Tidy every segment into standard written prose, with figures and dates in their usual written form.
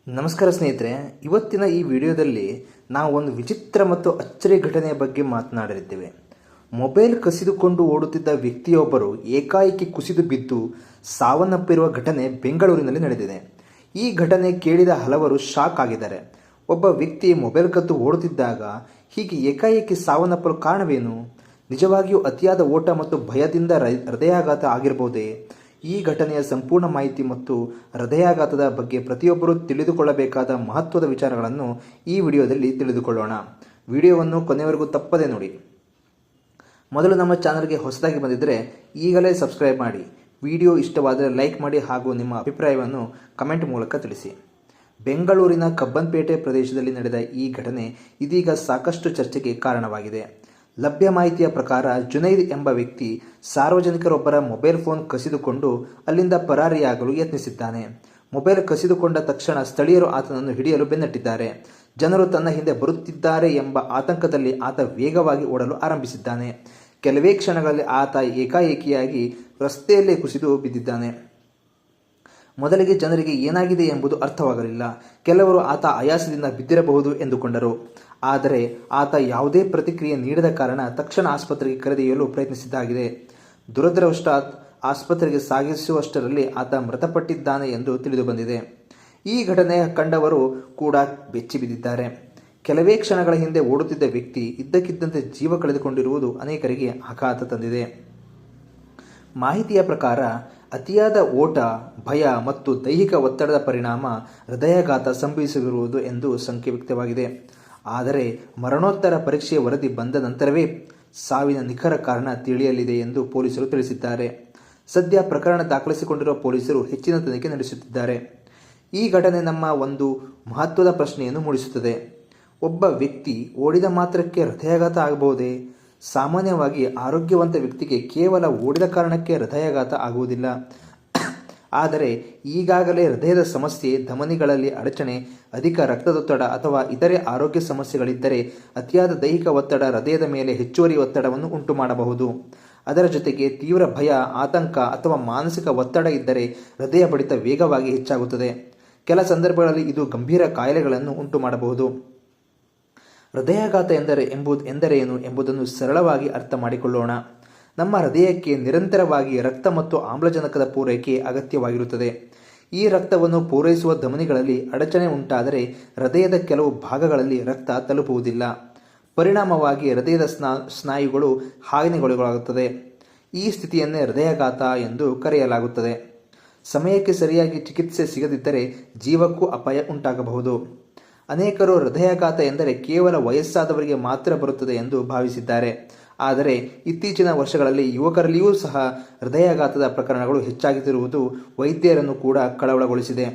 ನಮಸ್ಕಾರ ಸ್ನೇಹಿತರೆ, ಇವತ್ತಿನ ಈ ವಿಡಿಯೋದಲ್ಲಿ ನಾವು ಒಂದು ವಿಚಿತ್ರ ಮತ್ತು ಅಚ್ಚರಿ ಘಟನೆಯ ಬಗ್ಗೆ ಮಾತನಾಡಲಿದ್ದೇವೆ. ಮೊಬೈಲ್ ಕಸಿದುಕೊಂಡು ಓಡುತ್ತಿದ್ದ ವ್ಯಕ್ತಿಯೊಬ್ಬರು ಏಕಾಏಕಿ ಕುಸಿದು ಬಿದ್ದು ಸಾವನ್ನಪ್ಪಿರುವ ಘಟನೆ ಬೆಂಗಳೂರಿನಲ್ಲಿ ನಡೆದಿದೆ. ಈ ಘಟನೆ ಕೇಳಿದ ಹಲವರು ಶಾಕ್ ಆಗಿದ್ದಾರೆ. ಒಬ್ಬ ವ್ಯಕ್ತಿ ಮೊಬೈಲ್ ಕದ್ದು ಓಡುತ್ತಿದ್ದಾಗ ಹೀಗೆ ಏಕಾಏಕಿ ಸಾವನ್ನಪ್ಪಲು ಕಾರಣವೇನು? ನಿಜವಾಗಿಯೂ ಅತಿಯಾದ ಓಟ ಮತ್ತು ಭಯದಿಂದ ಹೃದಯಾಘಾತ ಆಗಿರಬಹುದೇ? ಈ ಘಟನೆಯ ಸಂಪೂರ್ಣ ಮಾಹಿತಿ ಮತ್ತು ಹೃದಯಾಘಾತದ ಬಗ್ಗೆ ಪ್ರತಿಯೊಬ್ಬರೂ ತಿಳಿದುಕೊಳ್ಳಬೇಕಾದ ಮಹತ್ವದ ವಿಚಾರಗಳನ್ನು ಈ ವಿಡಿಯೋದಲ್ಲಿ ತಿಳಿದುಕೊಳ್ಳೋಣ. ವಿಡಿಯೋವನ್ನು ಕೊನೆವರೆಗೂ ತಪ್ಪದೆ ನೋಡಿ. ಮೊದಲು ನಮ್ಮ ಚಾನಲ್ಗೆ ಹೊಸದಾಗಿ ಬಂದಿದ್ದರೆ ಈಗಲೇ ಸಬ್ಸ್ಕ್ರೈಬ್ ಮಾಡಿ. ವಿಡಿಯೋ ಇಷ್ಟವಾದರೆ ಲೈಕ್ ಮಾಡಿ ಹಾಗೂ ನಿಮ್ಮ ಅಭಿಪ್ರಾಯವನ್ನು ಕಮೆಂಟ್ ಮೂಲಕ ತಿಳಿಸಿ. ಬೆಂಗಳೂರಿನ ಕಬ್ಬನ್ಪೇಟೆ ಪ್ರದೇಶದಲ್ಲಿ ನಡೆದ ಈ ಘಟನೆ ಇದೀಗ ಸಾಕಷ್ಟು ಚರ್ಚೆಗೆ ಕಾರಣವಾಗಿದೆ. ಲಭ್ಯ ಮಾಹಿತಿಯ ಪ್ರಕಾರ ಜುನೈದ್ ಎಂಬ ವ್ಯಕ್ತಿ ಸಾರ್ವಜನಿಕರೊಬ್ಬರ ಮೊಬೈಲ್ ಫೋನ್ ಕಸಿದುಕೊಂಡು ಅಲ್ಲಿಂದ ಪರಾರಿಯಾಗಲು ಯತ್ನಿಸಿದ್ದಾನೆ. ಮೊಬೈಲ್ ಕಸಿದುಕೊಂಡ ತಕ್ಷಣ ಸ್ಥಳೀಯರು ಆತನನ್ನು ಹಿಡಿಯಲು ಬೆನ್ನಟ್ಟಿದ್ದಾರೆ. ಜನರು ತನ್ನ ಹಿಂದೆ ಬರುತ್ತಿದ್ದಾರೆ ಎಂಬ ಆತಂಕದಲ್ಲಿ ಆತ ವೇಗವಾಗಿ ಓಡಲು ಆರಂಭಿಸಿದ್ದಾನೆ. ಕೆಲವೇ ಕ್ಷಣಗಳಲ್ಲಿ ಆತ ಏಕಾಏಕಿಯಾಗಿ ರಸ್ತೆಯಲ್ಲೇ ಕುಸಿದು ಬಿದ್ದಿದ್ದಾನೆ. ಮೊದಲಿಗೆ ಜನರಿಗೆ ಏನಾಗಿದೆ ಎಂಬುದು ಅರ್ಥವಾಗಲಿಲ್ಲ. ಕೆಲವರು ಆತ ಆಯಾಸದಿಂದ ಬಿದ್ದಿರಬಹುದು ಎಂದುಕೊಂಡರು. ಆದರೆ ಆತ ಯಾವುದೇ ಪ್ರತಿಕ್ರಿಯೆ ನೀಡದ ಕಾರಣ ತಕ್ಷಣ ಆಸ್ಪತ್ರೆಗೆ ಕರೆದೊಯ್ಯಲು ಪ್ರಯತ್ನಿಸಿದ್ದಾಗಿದೆ. ದುರದೃಷ್ಟವಶಾತ್ ಆಸ್ಪತ್ರೆಗೆ ಸಾಗಿಸುವಷ್ಟರಲ್ಲಿ ಆತ ಮೃತಪಟ್ಟಿದ್ದಾನೆ ಎಂದು ತಿಳಿದುಬಂದಿದೆ. ಈ ಘಟನೆ ಕಂಡವರು ಕೂಡ ಬೆಚ್ಚಿಬಿದ್ದಿದ್ದಾರೆ. ಕೆಲವೇ ಕ್ಷಣಗಳ ಹಿಂದೆ ಓಡುತ್ತಿದ್ದ ವ್ಯಕ್ತಿ ಇದ್ದಕ್ಕಿದ್ದಂತೆ ಜೀವ ಕಳೆದುಕೊಂಡಿರುವುದು ಅನೇಕರಿಗೆ ಆಘಾತ ತಂದಿದೆ. ಮಾಹಿತಿಯ ಪ್ರಕಾರ ಅತಿಯಾದ ಓಟ, ಭಯ ಮತ್ತು ದೈಹಿಕ ಒತ್ತಡದ ಪರಿಣಾಮ ಹೃದಯಾಘಾತ ಸಂಭವಿಸಿರುವುದು ಎಂದು ಶಂಕೆ ವ್ಯಕ್ತವಾಗಿದೆ. ಆದರೆ ಮರಣೋತ್ತರ ಪರೀಕ್ಷೆ ವರದಿ ಬಂದ ನಂತರವೇ ಸಾವಿನ ನಿಖರ ಕಾರಣ ತಿಳಿಯಲಿದೆ ಎಂದು ಪೊಲೀಸರು ತಿಳಿಸಿದ್ದಾರೆ. ಸದ್ಯ ಪ್ರಕರಣ ದಾಖಲಿಸಿಕೊಂಡಿರುವ ಪೊಲೀಸರು ಹೆಚ್ಚಿನ ತನಿಖೆ ನಡೆಸುತ್ತಿದ್ದಾರೆ. ಈ ಘಟನೆ ನಮ್ಮ ಒಂದು ಮಹತ್ವದ ಪ್ರಶ್ನೆಯನ್ನು ಮೂಡಿಸುತ್ತದೆ. ಒಬ್ಬ ವ್ಯಕ್ತಿ ಓಡಿದ ಮಾತ್ರಕ್ಕೆ ಹೃದಯಾಘಾತ ಆಗಬಹುದೇ? ಸಾಮಾನ್ಯವಾಗಿ ಆರೋಗ್ಯವಂತ ವ್ಯಕ್ತಿಗೆ ಕೇವಲ ಓಡಿದ ಕಾರಣಕ್ಕೆ ಹೃದಯಾಘಾತ ಆಗುವುದಿಲ್ಲ. ಆದರೆ ಈಗಾಗಲೇ ಹೃದಯದ ಸಮಸ್ಯೆ, ಧಮನಿಗಳಲ್ಲಿ ಅಡಚಣೆ, ಅಧಿಕ ರಕ್ತದೊತ್ತಡ ಅಥವಾ ಇತರೆ ಆರೋಗ್ಯ ಸಮಸ್ಯೆಗಳಿದ್ದರೆ ಅತಿಯಾದ ದೈಹಿಕ ಒತ್ತಡ ಹೃದಯದ ಮೇಲೆ ಹೆಚ್ಚುವರಿ ಒತ್ತಡವನ್ನು ಉಂಟು ಮಾಡಬಹುದು. ಅದರ ಜೊತೆಗೆ ತೀವ್ರ ಭಯ, ಆತಂಕ ಅಥವಾ ಮಾನಸಿಕ ಒತ್ತಡ ಇದ್ದರೆ ಹೃದಯ ಬಡಿತ ವೇಗವಾಗಿ ಹೆಚ್ಚಾಗುತ್ತದೆ. ಕೆಲ ಸಂದರ್ಭಗಳಲ್ಲಿ ಇದು ಗಂಭೀರ ಕಾಯಿಲೆಗಳನ್ನು ಉಂಟು ಮಾಡಬಹುದು. ಹೃದಯಾಘಾತ ಎಂದರೇನು ಎಂಬುದನ್ನು ಸರಳವಾಗಿ ಅರ್ಥ ಮಾಡಿಕೊಳ್ಳೋಣ. ನಮ್ಮ ಹೃದಯಕ್ಕೆ ನಿರಂತರವಾಗಿ ರಕ್ತ ಮತ್ತು ಆಮ್ಲಜನಕದ ಪೂರೈಕೆ ಅಗತ್ಯವಾಗಿರುತ್ತದೆ. ಈ ರಕ್ತವನ್ನು ಪೂರೈಸುವ ಧಮನಿಗಳಲ್ಲಿ ಅಡಚಣೆ ಉಂಟಾದರೆ ಹೃದಯದ ಕೆಲವು ಭಾಗಗಳಲ್ಲಿ ರಕ್ತ ತಲುಪುವುದಿಲ್ಲ. ಪರಿಣಾಮವಾಗಿ ಹೃದಯದ ಸ್ನಾಯುಗಳು ಹಾನಿಗೊಳಗಾಗುತ್ತದೆ. ಈ ಸ್ಥಿತಿಯನ್ನೇ ಹೃದಯಾಘಾತ ಎಂದು ಕರೆಯಲಾಗುತ್ತದೆ. ಸಮಯಕ್ಕೆ ಸರಿಯಾಗಿ ಚಿಕಿತ್ಸೆ ಸಿಗದಿದ್ದರೆ ಜೀವಕ್ಕೂ ಅಪಾಯ ಉಂಟಾಗಬಹುದು. ಅನೇಕರು ಹೃದಯಾಘಾತ ಎಂದರೆ ಕೇವಲ ವಯಸ್ಸಾದವರಿಗೆ ಮಾತ್ರ ಬರುತ್ತದೆ ಎಂದು ಭಾವಿಸಿದ್ದಾರೆ. ಆದರೆ ಇತ್ತೀಚಿನ ವರ್ಷಗಳಲ್ಲಿ ಯುವಕರಲ್ಲಿಯೂ ಸಹ ಹೃದಯಾಘಾತದ ಪ್ರಕರಣಗಳು ಹೆಚ್ಚಾಗುತ್ತಿರುವುದು ವೈದ್ಯರನ್ನು ಕೂಡ ಕಳವಳಗೊಳಿಸಿದೆ.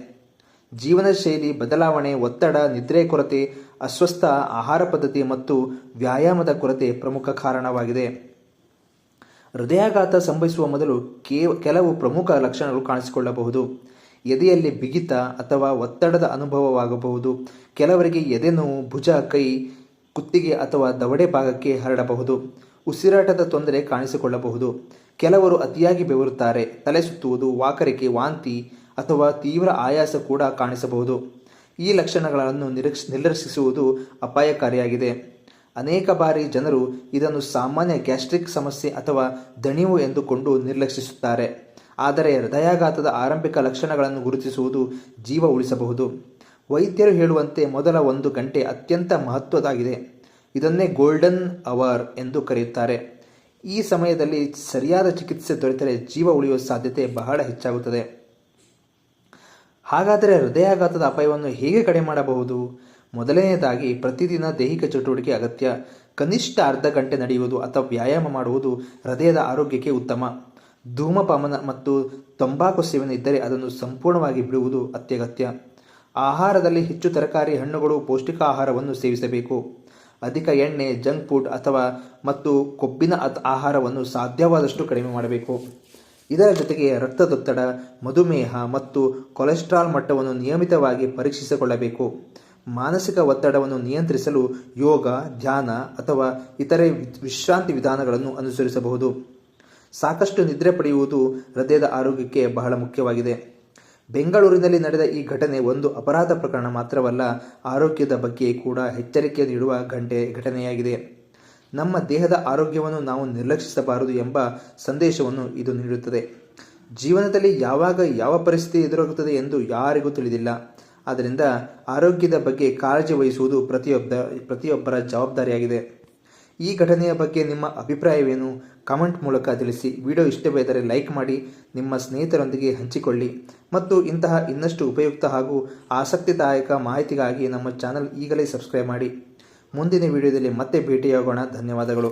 ಜೀವನ ಶೈಲಿ ಬದಲಾವಣೆ, ಒತ್ತಡ, ನಿದ್ರೆ ಕೊರತೆ, ಅಸ್ವಸ್ಥ ಆಹಾರ ಪದ್ಧತಿ ಮತ್ತು ವ್ಯಾಯಾಮದ ಕೊರತೆ ಪ್ರಮುಖ ಕಾರಣವಾಗಿದೆ. ಹೃದಯಾಘಾತ ಸಂಭವಿಸುವ ಮೊದಲು ಕೆಲವು ಪ್ರಮುಖ ಲಕ್ಷಣಗಳು ಕಾಣಿಸಿಕೊಳ್ಳಬಹುದು. ಎದೆಯಲ್ಲಿ ಬಿಗಿತ ಅಥವಾ ಒತ್ತಡದ ಅನುಭವವಾಗಬಹುದು. ಕೆಲವರಿಗೆ ಎದೆ ನೋವು ಭುಜ, ಕೈ, ಕುತ್ತಿಗೆ ಅಥವಾ ದವಡೆ ಭಾಗಕ್ಕೆ ಹರಡಬಹುದು. ಉಸಿರಾಟದ ತೊಂದರೆ ಕಾಣಿಸಿಕೊಳ್ಳಬಹುದು. ಕೆಲವರು ಅತಿಯಾಗಿ ಬೆವರುತ್ತಾರೆ. ತಲೆ ಸುತ್ತುವುದು, ವಾಕರಿಕೆ, ವಾಂತಿ ಅಥವಾ ತೀವ್ರ ಆಯಾಸ ಕೂಡ ಕಾಣಿಸಬಹುದು. ಈ ಲಕ್ಷಣಗಳನ್ನು ನಿರ್ಲಕ್ಷಿಸುವುದು ಅಪಾಯಕಾರಿಯಾಗಿದೆ. ಅನೇಕ ಬಾರಿ ಜನರು ಇದನ್ನು ಸಾಮಾನ್ಯ ಗ್ಯಾಸ್ಟ್ರಿಕ್ ಸಮಸ್ಯೆ ಅಥವಾ ದಣಿವು ಎಂದುಕೊಂಡು ನಿರ್ಲಕ್ಷಿಸುತ್ತಾರೆ. ಆದರೆ ಹೃದಯಾಘಾತದ ಆರಂಭಿಕ ಲಕ್ಷಣಗಳನ್ನು ಗುರುತಿಸುವುದು ಜೀವ ಉಳಿಸಬಹುದು. ವೈದ್ಯರು ಹೇಳುವಂತೆ ಮೊದಲ 1 ಗಂಟೆ ಅತ್ಯಂತ ಮಹತ್ವದಾಗಿದೆ. ಇದನ್ನೇ ಗೋಲ್ಡನ್ ಅವರ್ ಎಂದು ಕರೆಯುತ್ತಾರೆ. ಈ ಸಮಯದಲ್ಲಿ ಸರಿಯಾದ ಚಿಕಿತ್ಸೆ ದೊರೆತರೆ ಜೀವ ಉಳಿಯುವ ಸಾಧ್ಯತೆ ಬಹಳ ಹೆಚ್ಚಾಗುತ್ತದೆ. ಹಾಗಾದರೆ ಹೃದಯಾಘಾತದ ಅಪಾಯವನ್ನು ಹೇಗೆ ಕಡಿಮೆ ಮಾಡಬಹುದು? ಮೊದಲನೆಯದಾಗಿ ಪ್ರತಿದಿನ ದೈಹಿಕ ಚಟುವಟಿಕೆ ಅಗತ್ಯ. ಕನಿಷ್ಠ ಅರ್ಧ ಗಂಟೆ ನಡೆಯುವುದು ಅಥವಾ ವ್ಯಾಯಾಮ ಮಾಡುವುದು ಹೃದಯದ ಆರೋಗ್ಯಕ್ಕೆ ಉತ್ತಮ. ಧೂಮಪಾನ ಮತ್ತು ತಂಬಾಕು ಸೇವನೆ ಇದ್ದರೆ ಅದನ್ನು ಸಂಪೂರ್ಣವಾಗಿ ಬಿಡುವುದು ಅತ್ಯಗತ್ಯ. ಆಹಾರದಲ್ಲಿ ಹೆಚ್ಚು ತರಕಾರಿ, ಹಣ್ಣುಗಳು, ಪೌಷ್ಟಿಕ ಆಹಾರವನ್ನು ಸೇವಿಸಬೇಕು. ಅಧಿಕ ಎಣ್ಣೆ, ಜಂಕ್ ಫುಡ್ ಮತ್ತು ಕೊಬ್ಬಿನ ಆಹಾರವನ್ನು ಸಾಧ್ಯವಾದಷ್ಟು ಕಡಿಮೆ ಮಾಡಬೇಕು. ಇದರ ಜೊತೆಗೆ ರಕ್ತದೊತ್ತಡ, ಮಧುಮೇಹ ಮತ್ತು ಕೊಲೆಸ್ಟ್ರಾಲ್ ಮಟ್ಟವನ್ನು ನಿಯಮಿತವಾಗಿ ಪರೀಕ್ಷಿಸಿಕೊಳ್ಳಬೇಕು. ಮಾನಸಿಕ ಒತ್ತಡವನ್ನು ನಿಯಂತ್ರಿಸಲು ಯೋಗ, ಧ್ಯಾನ ಅಥವಾ ಇತರೆ ವಿಶ್ರಾಂತಿ ವಿಧಾನಗಳನ್ನು ಅನುಸರಿಸಬಹುದು. ಸಾಕಷ್ಟು ನಿದ್ರೆ ಪಡೆಯುವುದು ಹೃದಯದ ಆರೋಗ್ಯಕ್ಕೆ ಬಹಳ ಮುಖ್ಯವಾಗಿದೆ. ಬೆಂಗಳೂರಿನಲ್ಲಿ ನಡೆದ ಈ ಘಟನೆ ಒಂದು ಅಪರಾಧ ಪ್ರಕರಣ ಮಾತ್ರವಲ್ಲ, ಆರೋಗ್ಯದ ಬಗ್ಗೆ ಕೂಡ ಎಚ್ಚರಿಕೆ ನೀಡುವ ಘಟನೆಯಾಗಿದೆ. ನಮ್ಮ ದೇಹದ ಆರೋಗ್ಯವನ್ನು ನಾವು ನಿರ್ಲಕ್ಷಿಸಬಾರದು ಎಂಬ ಸಂದೇಶವನ್ನು ಇದು ನೀಡುತ್ತದೆ. ಜೀವನದಲ್ಲಿ ಯಾವಾಗ ಯಾವ ಪರಿಸ್ಥಿತಿ ಎದುರಾಗುತ್ತದೆ ಎಂದು ಯಾರಿಗೂ ತಿಳಿದಿಲ್ಲ. ಆದ್ದರಿಂದ ಆರೋಗ್ಯದ ಬಗ್ಗೆ ಕಾಳಜಿ ವಹಿಸುವುದು ಪ್ರತಿಯೊಬ್ಬರ ಜವಾಬ್ದಾರಿಯಾಗಿದೆ. ಈ ಘಟನೆಯ ಬಗ್ಗೆ ನಿಮ್ಮ ಅಭಿಪ್ರಾಯವೇನು? ಕಾಮೆಂಟ್ ಮೂಲಕ ತಿಳಿಸಿ. ವಿಡಿಯೋ ಇಷ್ಟವಾದರೆ ಲೈಕ್ ಮಾಡಿ, ನಿಮ್ಮ ಸ್ನೇಹಿತರೊಂದಿಗೆ ಹಂಚಿಕೊಳ್ಳಿ ಮತ್ತು ಇಂತಹ ಇನ್ನಷ್ಟು ಉಪಯುಕ್ತ ಹಾಗೂ ಆಸಕ್ತಿದಾಯಕ ಮಾಹಿತಿಗಾಗಿ ನಮ್ಮ ಚಾನಲ್ ಈಗಲೇ ಸಬ್ಸ್ಕ್ರೈಬ್ ಮಾಡಿ. ಮುಂದಿನ ವಿಡಿಯೋದಲ್ಲಿ ಮತ್ತೆ ಭೇಟಿಯಾಗೋಣ. ಧನ್ಯವಾದಗಳು.